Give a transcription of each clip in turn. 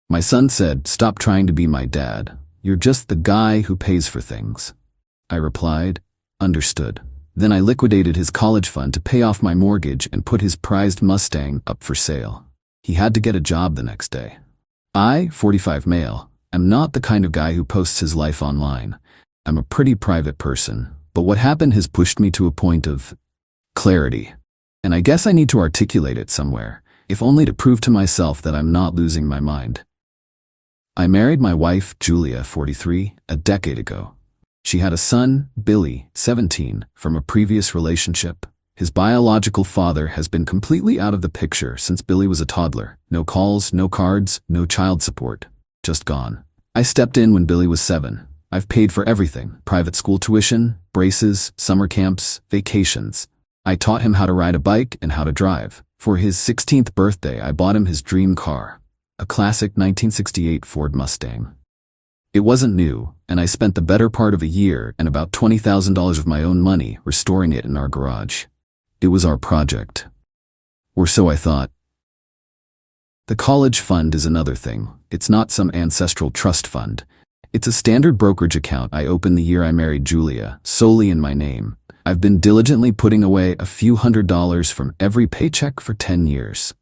My son said, "Stop trying to be my dad. You're just the guy who pays for things." I replied, "Understood." Then I liquidated his college fund to pay off my mortgage and put his prized Mustang up for sale. He had to get a job the next day. I, 45 male, am not the kind of guy who posts his life online. I'm a pretty private person, but what happened has pushed me to a point of clarity. And I guess I need to articulate it somewhere, if only to prove to myself that I'm not losing my mind. I married my wife, Julia, 43, a decade ago. She had a son, Billy, 17, from a previous relationship. His biological father has been completely out of the picture since Billy was a toddler. No calls, no cards, no child support. Just gone. I stepped in when Billy was 7. I've paid for everything: private school tuition, braces, summer camps, vacations. I taught him how to ride a bike and how to drive. For his 16th birthday, I bought him his dream car, a classic 1968 Ford Mustang. It wasn't new, and I spent the better part of a year and about $20,000 of my own money restoring it in our garage. It was our project. Or so I thought. The college fund is another thing. It's not some ancestral trust fund. It's a standard brokerage account I opened the year I married Julia, solely in my name. I've been diligently putting away a few $100s from every paycheck for 10 years.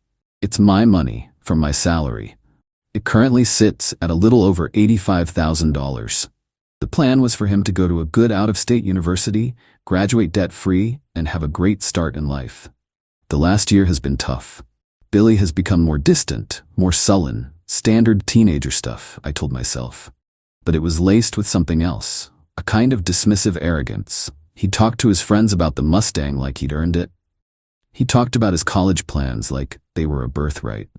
It's my money, from my salary. It currently sits at a little over $85,000. The plan was for him to go to a good out-of-state university, graduate debt-free, and have a great start in life. The last year has been tough. Billy has become more distant, more sullen, standard teenager stuff, I told myself. But it was laced with something else, a kind of dismissive arrogance. He talked to his friends about the Mustang like he'd earned it. He talked about his college plans like they were a birthright.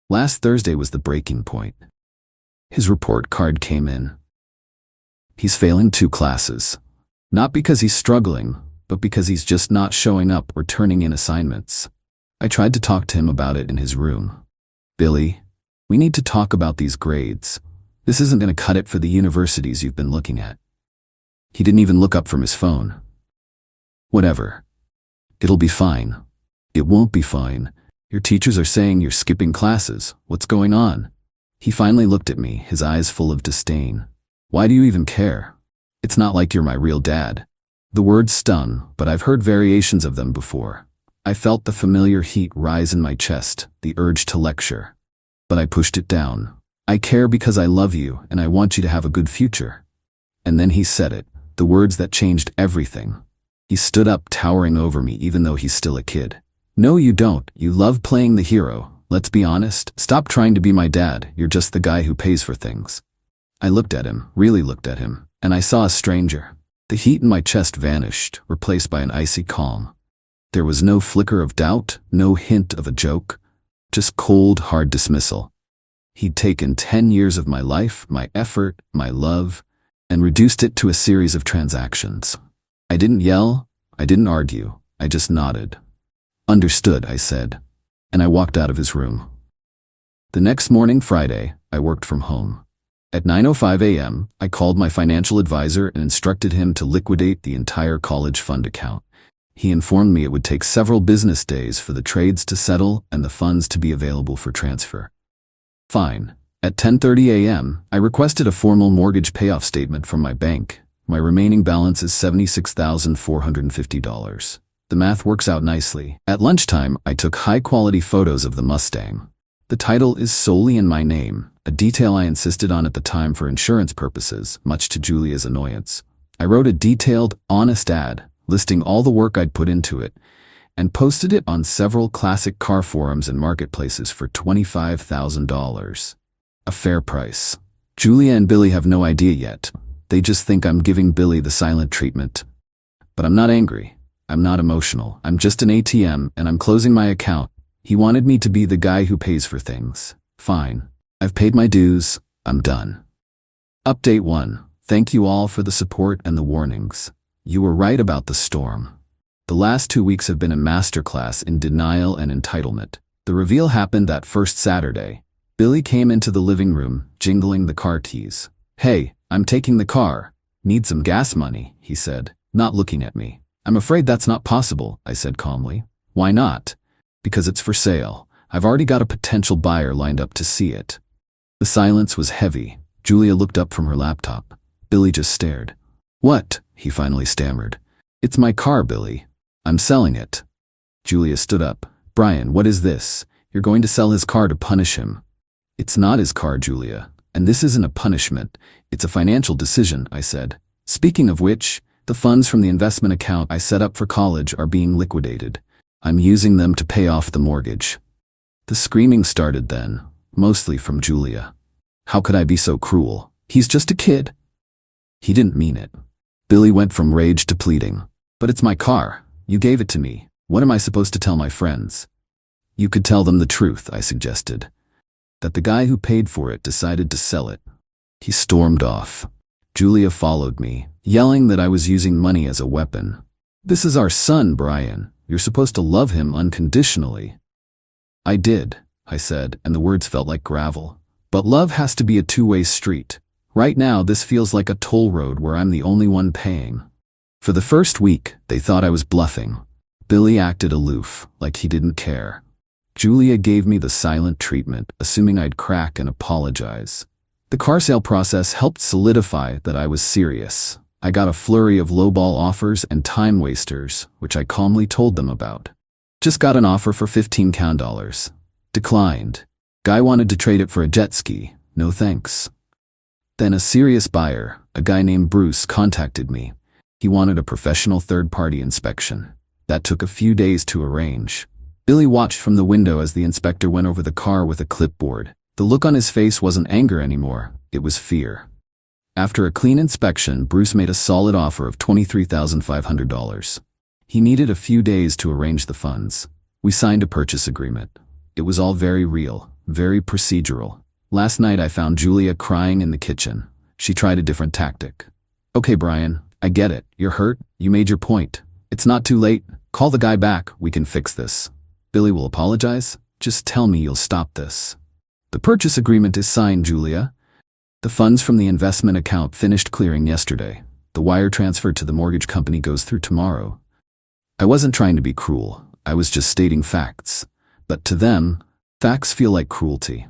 Last Thursday was the breaking point. His report card came in. He's failing 2 classes. Not because he's struggling, but because he's just not showing up or turning in assignments. I tried to talk to him about it in his room. "Billy, we need to talk about these grades. This isn't going to cut it for the universities you've been looking at." He didn't even look up from his phone. "Whatever. It'll be fine." "It won't be fine. Your teachers are saying you're skipping classes. What's going on?" He finally looked at me, his eyes full of disdain. "Why do you even care? It's not like you're my real dad." The words stung, but I've heard variations of them before. I felt the familiar heat rise in my chest, the urge to lecture. But I pushed it down. "I care because I love you and I want you to have a good future." And then he said it, the words that changed everything. He stood up, towering over me even though he's still a kid. "No, you don't. You love playing the hero. Let's be honest. Stop trying to be my dad. You're just the guy who pays for things." I looked at him, really looked at him, and I saw a stranger. The heat in my chest vanished, replaced by an icy calm. There was no flicker of doubt, no hint of a joke, just cold, hard dismissal. He'd taken 10 years of my life, my effort, my love, and reduced it to a series of transactions. I didn't yell, I didn't argue, I just nodded. "Understood," I said, and I walked out of his room. The next morning, Friday, I worked from home. At 9:05 a.m., I called my financial advisor and instructed him to liquidate the entire college fund account. He informed me it would take several business days for the trades to settle and the funds to be available for transfer. Fine. At 10:30 a.m., I requested a formal mortgage payoff statement from my bank. My remaining balance is $76,450. The math works out nicely. At lunchtime, I took high-quality photos of the Mustang. The title is solely in my name, a detail I insisted on at the time for insurance purposes, much to Julia's annoyance. I wrote a detailed, honest ad, listing all the work I'd put into it, and posted it on several classic car forums and marketplaces for $25,000. A fair price. Julia and Billy have no idea yet. They just think I'm giving Billy the silent treatment. But I'm not angry. I'm not emotional. I'm just an ATM, and I'm closing my account. He wanted me to be the guy who pays for things. Fine. I've paid my dues. I'm done. Update 1. Thank you all for the support and the warnings. You were right about the storm. The last 2 weeks have been a masterclass in denial and entitlement. The reveal happened that first Saturday. Billy came into the living room, jingling the car keys. "Hey, I'm taking the car. Need some gas money," he said, not looking at me. "I'm afraid that's not possible," I said calmly. "Why not?" "Because it's for sale. I've already got a potential buyer lined up to see it." The silence was heavy. Julia looked up from her laptop. Billy just stared. "What?" he finally stammered. "It's my car, Billy. I'm selling it." Julia stood up. "Brian, what is this? You're going to sell his car to punish him." "It's not his car, Julia. And this isn't a punishment. It's a financial decision," I said. "Speaking of which, the funds from the investment account I set up for college are being liquidated. I'm using them to pay off the mortgage." The screaming started then, mostly from Julia. "How could I be so cruel? He's just a kid." He didn't mean it. Billy went from rage to pleading. "But it's my car. You gave it to me. What am I supposed to tell my friends?" "You could tell them the truth," I suggested. "That the guy who paid for it decided to sell it." He stormed off. Julia followed me, yelling that I was using money as a weapon. "This is our son, Brian. You're supposed to love him unconditionally." "I did," I said, and the words felt like gravel. "But love has to be a two-way street. Right now, this feels like a toll road where I'm the only one paying." For the first week, they thought I was bluffing. Billy acted aloof, like he didn't care. Julia gave me the silent treatment, assuming I'd crack and apologize. The car sale process helped solidify that I was serious. I got a flurry of lowball offers and time wasters, which I calmly told them about. "Just got an offer for $15,000. Declined. Guy wanted to trade it for a jet ski. No thanks." Then a serious buyer, a guy named Bruce, contacted me. He wanted a professional third-party inspection. That took a few days to arrange. Billy watched from the window as the inspector went over the car with a clipboard. The look on his face wasn't anger anymore, it was fear. After a clean inspection, Bruce made a solid offer of $23,500. He needed a few days to arrange the funds. We signed a purchase agreement. It was all very real, very procedural. Last night I found Julia crying in the kitchen. She tried a different tactic. "Okay, Brian, I get it. You're hurt. You made your point. It's not too late. Call the guy back. We can fix this. Billy will apologize. Just tell me you'll stop this." "The purchase agreement is signed, Julia." The funds from the investment account finished clearing yesterday. The wire transfer to the mortgage company goes through tomorrow. I wasn't trying to be cruel. I was just stating facts. But to them, facts feel like cruelty.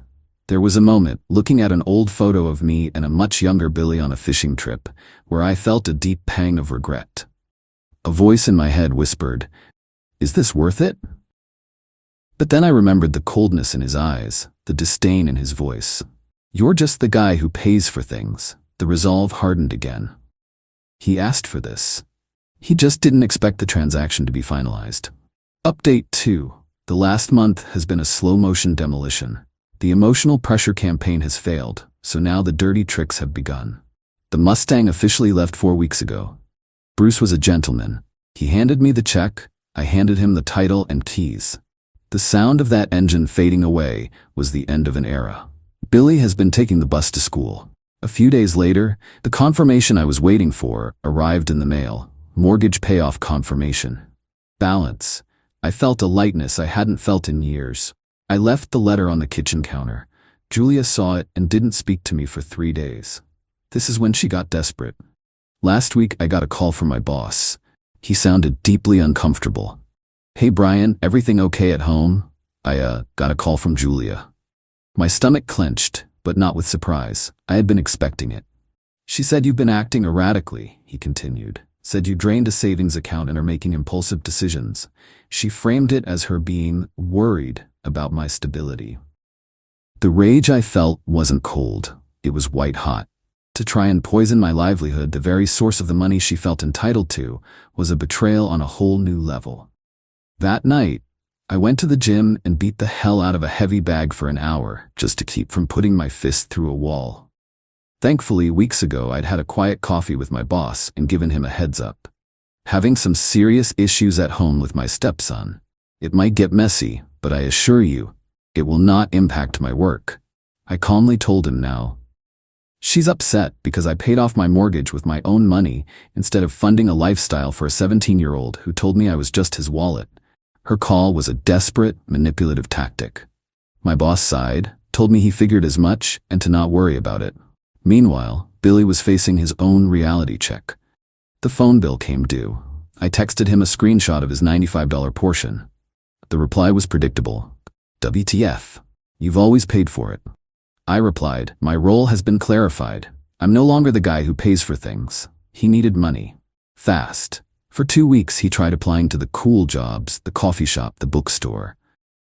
There was a moment, looking at an old photo of me and a much younger Billy on a fishing trip, where I felt a deep pang of regret. A voice in my head whispered, "Is this worth it?" But then I remembered the coldness in his eyes, the disdain in his voice. "You're just the guy who pays for things." The resolve hardened again. He asked for this. He just didn't expect the transaction to be finalized. Update 2. The last month has been a slow-motion demolition. The emotional pressure campaign has failed, so now the dirty tricks have begun. The Mustang officially left 4 weeks ago. Bruce was a gentleman. He handed me the check, I handed him the title and keys. The sound of that engine fading away was the end of an era. Billy has been taking the bus to school. A few days later, the confirmation I was waiting for arrived in the mail. Mortgage payoff confirmation. Balance. I felt a lightness I hadn't felt in years. I left the letter on the kitchen counter. Julia saw it and didn't speak to me for 3 days. This is when she got desperate. Last week I got a call from my boss. He sounded deeply uncomfortable. "Hey Brian, everything okay at home?" I got a call from Julia. My stomach clenched, but not with surprise. I had been expecting it. "She said you've been acting erratically," he continued. "Said you drained a savings account and are making impulsive decisions." She framed it as her being worried about my stability. The rage I felt wasn't cold. It was white-hot. To try and poison my livelihood, the very source of the money she felt entitled to, was a betrayal on a whole new level. That night, I went to the gym and beat the hell out of a heavy bag for an hour just to keep from putting my fist through a wall. Thankfully, weeks ago I'd had a quiet coffee with my boss and given him a heads up. Having some serious issues at home with my stepson. It might get messy, but I assure you, it will not impact my work. I calmly told him now. She's upset because I paid off my mortgage with my own money instead of funding a lifestyle for a 17-year-old who told me I was just his wallet. Her call was a desperate, manipulative tactic. My boss sighed, told me he figured as much and to not worry about it. Meanwhile, Billy was facing his own reality check. The phone bill came due. I texted him a screenshot of his $95 portion. The reply was predictable. "WTF. You've always paid for it." I replied, "My role has been clarified. I'm no longer the guy who pays for things." He needed money. Fast. For 2 weeks he tried applying to the cool jobs, the coffee shop, the bookstore.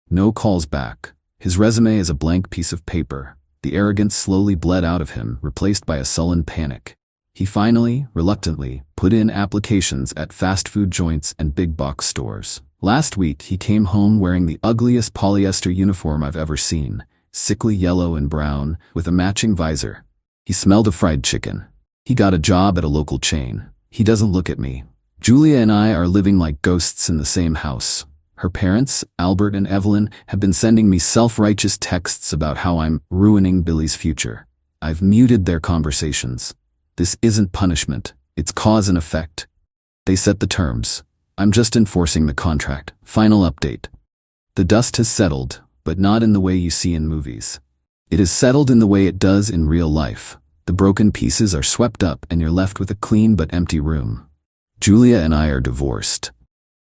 No calls back. His resume is a blank piece of paper. The arrogance slowly bled out of him, replaced by a sullen panic. He finally, reluctantly, put in applications at fast food joints and big box stores. Last week he came home wearing the ugliest polyester uniform I've ever seen, sickly yellow and brown, with a matching visor. He smelled of fried chicken. He got a job at a local chain. He doesn't look at me. Julia and I are living like ghosts in the same house. Her parents, Albert and Evelyn, have been sending me self-righteous texts about how I'm ruining Billy's future. I've muted their conversations. This isn't punishment, it's cause and effect. They set the terms. I'm just enforcing the contract. Final update. The dust has settled, but not in the way you see in movies. It is settled in the way it does in real life. The broken pieces are swept up and you're left with a clean but empty room. Julia and I are divorced.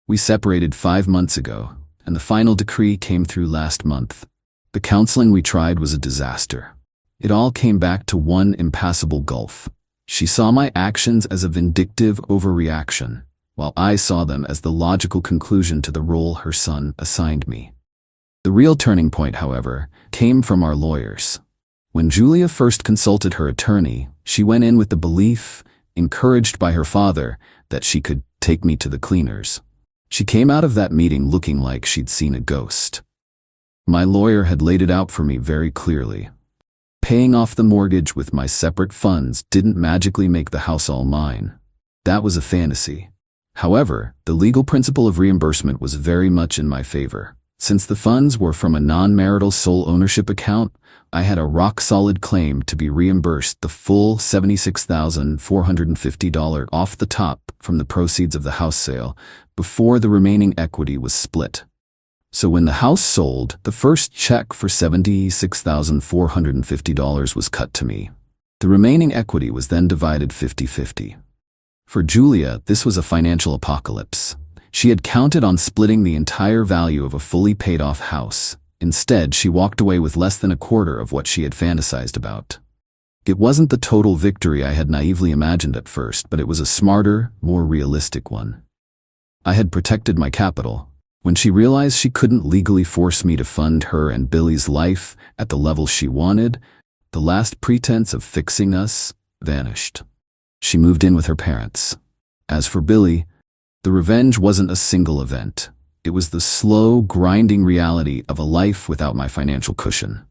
We separated 5 months ago, and the final decree came through last month. The counseling we tried was a disaster. It all came back to one impassable gulf. She saw my actions as a vindictive overreaction, while I saw them as the logical conclusion to the role her son assigned me. The real turning point, however, came from our lawyers. When Julia first consulted her attorney, she went in with the belief, encouraged by her father, that she could take me to the cleaners. She came out of that meeting looking like she'd seen a ghost. My lawyer had laid it out for me very clearly. Paying off the mortgage with my separate funds didn't magically make the house all mine. That was a fantasy. However, the legal principle of reimbursement was very much in my favor. Since the funds were from a non-marital sole ownership account, I had a rock-solid claim to be reimbursed the full $76,450 off the top from the proceeds of the house sale before the remaining equity was split. So when the house sold, the first check for $76,450 was cut to me. The remaining equity was then divided 50-50. For Julia, this was a financial apocalypse. She had counted on splitting the entire value of a fully paid-off house. Instead, she walked away with less than a quarter of what she had fantasized about. It wasn't the total victory I had naively imagined at first, but it was a smarter, more realistic one. I had protected my capital. When she realized she couldn't legally force me to fund her and Billy's life at the level she wanted, the last pretense of fixing us vanished. She moved in with her parents. As for Billy, the revenge wasn't a single event. It was the slow, grinding reality of a life without my financial cushion.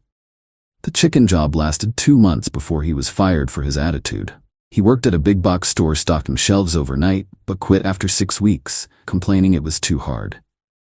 The chicken job lasted 2 months before he was fired for his attitude. He worked at a big box store stocking shelves overnight, but quit after 6 weeks, complaining it was too hard.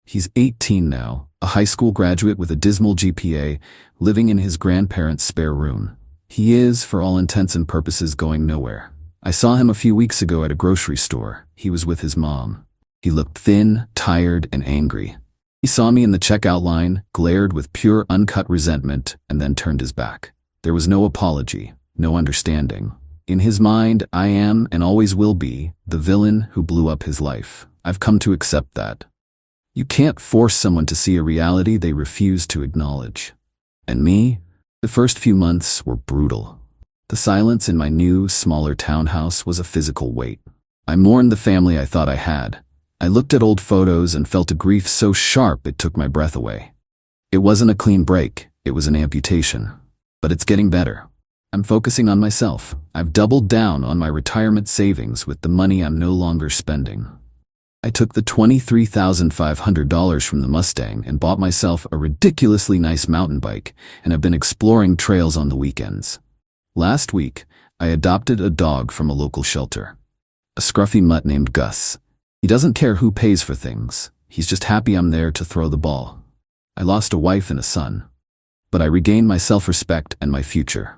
He's 18 now, a high school graduate with a dismal GPA, living in his grandparents' spare room. He is, for all intents and purposes, going nowhere. I saw him a few weeks ago at a grocery store. He was with his mom. He looked thin, tired, and angry. He saw me in the checkout line, glared with pure uncut resentment, and then turned his back. There was no apology, no understanding. In his mind, I am, and always will be, the villain who blew up his life. I've come to accept that. You can't force someone to see a reality they refuse to acknowledge. And me? The first few months were brutal. The silence in my new, smaller townhouse was a physical weight. I mourned the family I thought I had. I looked at old photos and felt a grief so sharp it took my breath away. It wasn't a clean break, it was an amputation. But it's getting better. I'm focusing on myself. I've doubled down on my retirement savings with the money I'm no longer spending. I took the $23,500 from the Mustang and bought myself a ridiculously nice mountain bike, and have been exploring trails on the weekends. Last week, I adopted a dog from a local shelter. A scruffy mutt named Gus. He doesn't care who pays for things. He's just happy I'm there to throw the ball. I lost a wife and a son, but I regained my self-respect and my future.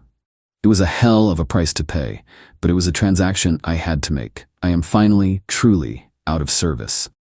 It was a hell of a price to pay, but it was a transaction I had to make. I am finally, truly, out of service.